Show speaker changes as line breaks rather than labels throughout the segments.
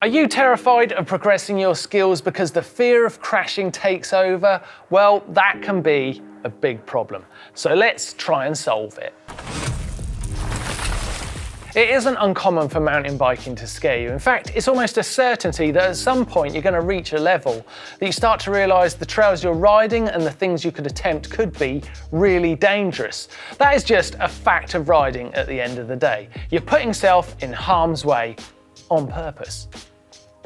Are you terrified of progressing your skills because the fear of crashing takes over? Well, that can be a big problem. So let's try and solve it. It isn't uncommon for mountain biking to scare you. In fact, it's almost a certainty that at some point you're going to reach a level that you start to realise the trails you're riding and the things you could attempt could be really dangerous. That is just a fact of riding at the end of the day. You're putting yourself in harm's way on purpose.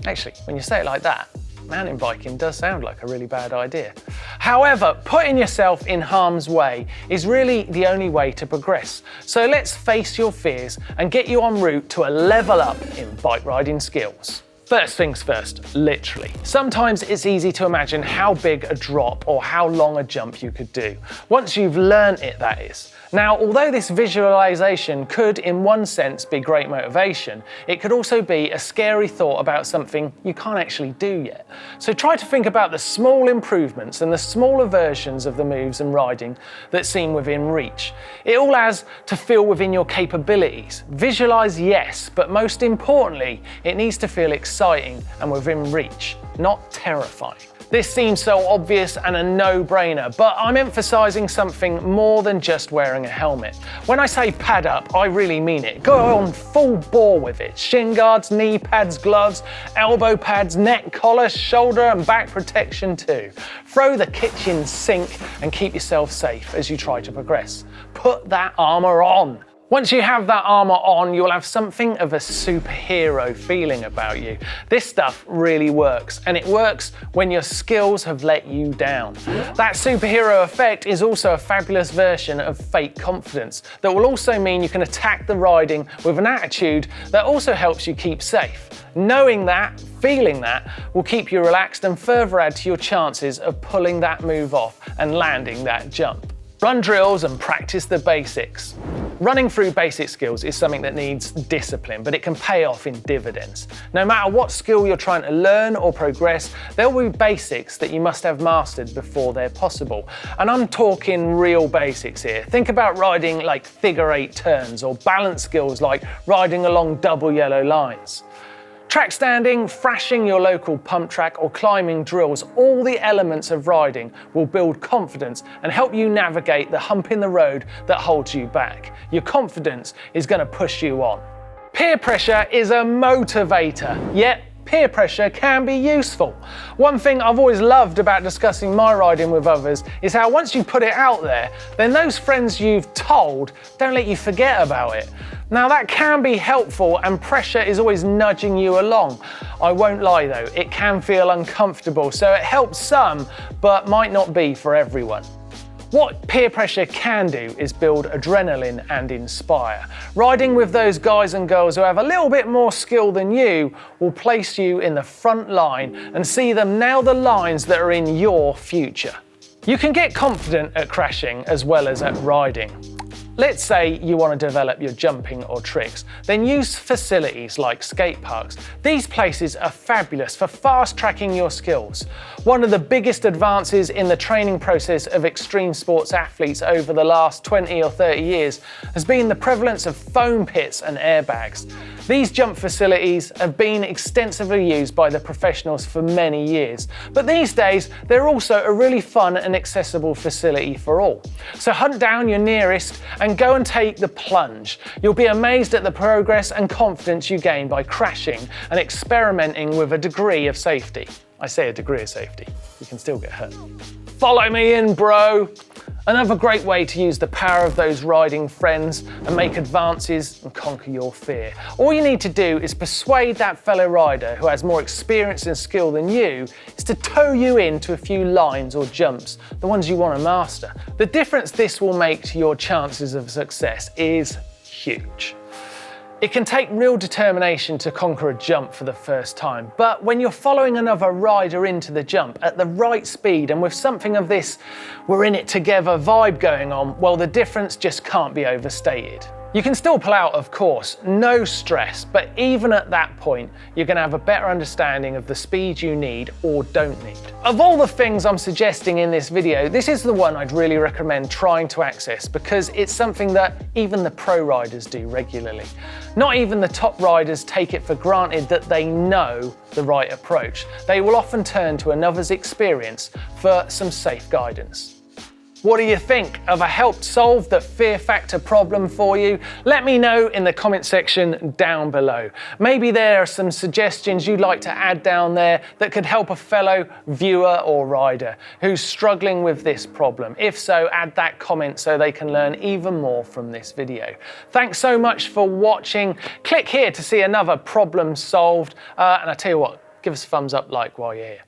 Actually, when you say it like that, mountain biking does sound like a really bad idea. However, putting yourself in harm's way is really the only way to progress. So let's face your fears and get you en route to a level up in bike riding skills. First things first, literally. Sometimes it's easy to imagine how big a drop or how long a jump you could do. Once you've learnt it, that is. Now, although this visualization could, in one sense, be great motivation, it could also be a scary thought about something you can't actually do yet. So try to think about the small improvements and the smaller versions of the moves and riding that seem within reach. It all has to feel within your capabilities. Visualize, yes, but most importantly, it needs to feel exciting and within reach, not terrifying. This seems so obvious and a no-brainer, but I'm emphasising something more than just wearing a helmet. When I say pad up, I really mean it. Go on full bore with it. Shin guards, knee pads, gloves, elbow pads, neck collar, shoulder and back protection too. Throw the kitchen sink and keep yourself safe as you try to progress. Put that armour on. Once you have that armour on, you'll have something of a superhero feeling about you. This stuff really works, and it works when your skills have let you down. That superhero effect is also a fabulous version of fake confidence that will also mean you can attack the riding with an attitude that also helps you keep safe. Knowing that, feeling that, will keep you relaxed and further add to your chances of pulling that move off and landing that jump. Run drills and practice the basics. Running through basic skills is something that needs discipline, but it can pay off in dividends. No matter what skill you're trying to learn or progress, there will be basics that you must have mastered before they're possible. And I'm talking real basics here. Think about riding like figure 8 turns or balance skills like riding along double yellow lines. Track standing, thrashing your local pump track or climbing drills, all the elements of riding will build confidence and help you navigate the hump in the road that holds you back. Your confidence is going to push you on. Peer pressure is a motivator, yet peer pressure can be useful. One thing I've always loved about discussing my riding with others is how once you put it out there, then those friends you've told don't let you forget about it. Now that can be helpful and pressure is always nudging you along. I won't lie though, it can feel uncomfortable, so it helps some, but might not be for everyone. What peer pressure can do is build adrenaline and inspire. Riding with those guys and girls who have a little bit more skill than you will place you in the front line and see them nail the lines that are in your future. You can get confident at crashing as well as at riding. Let's say you want to develop your jumping or tricks, then use facilities like skate parks. These places are fabulous for fast tracking your skills. One of the biggest advances in the training process of extreme sports athletes over the last 20 or 30 years has been the prevalence of foam pits and airbags. These jump facilities have been extensively used by the professionals for many years, but these days they're also a really fun and accessible facility for all. So hunt down your nearest and go and take the plunge. You'll be amazed at the progress and confidence you gain by crashing and experimenting with a degree of safety. I say a degree of safety, you can still get hurt. Follow me in, bro! Another great way to use the power of those riding friends and make advances and conquer your fear. All you need to do is persuade that fellow rider who has more experience and skill than you is to tow you into a few lines or jumps, the ones you want to master. The difference this will make to your chances of success is huge. It can take real determination to conquer a jump for the first time, but when you're following another rider into the jump at the right speed and with something of this we're in it together vibe going on, well, the difference just can't be overstated. You can still pull out, of course, no stress, but even at that point, you're going to have a better understanding of the speed you need or don't need. Of all the things I'm suggesting in this video, this is the one I'd really recommend trying to access because it's something that even the pro riders do regularly. Not even the top riders take it for granted that they know the right approach. They will often turn to another's experience for some safe guidance. What do you think? Have I helped solve the fear factor problem for you? Let me know in the comment section down below. Maybe there are some suggestions you'd like to add down there that could help a fellow viewer or rider who's struggling with this problem. If so, add that comment so they can learn even more from this video. Thanks so much for watching. Click here to see another problem solved. And I tell you what, give us a thumbs up like while you're here.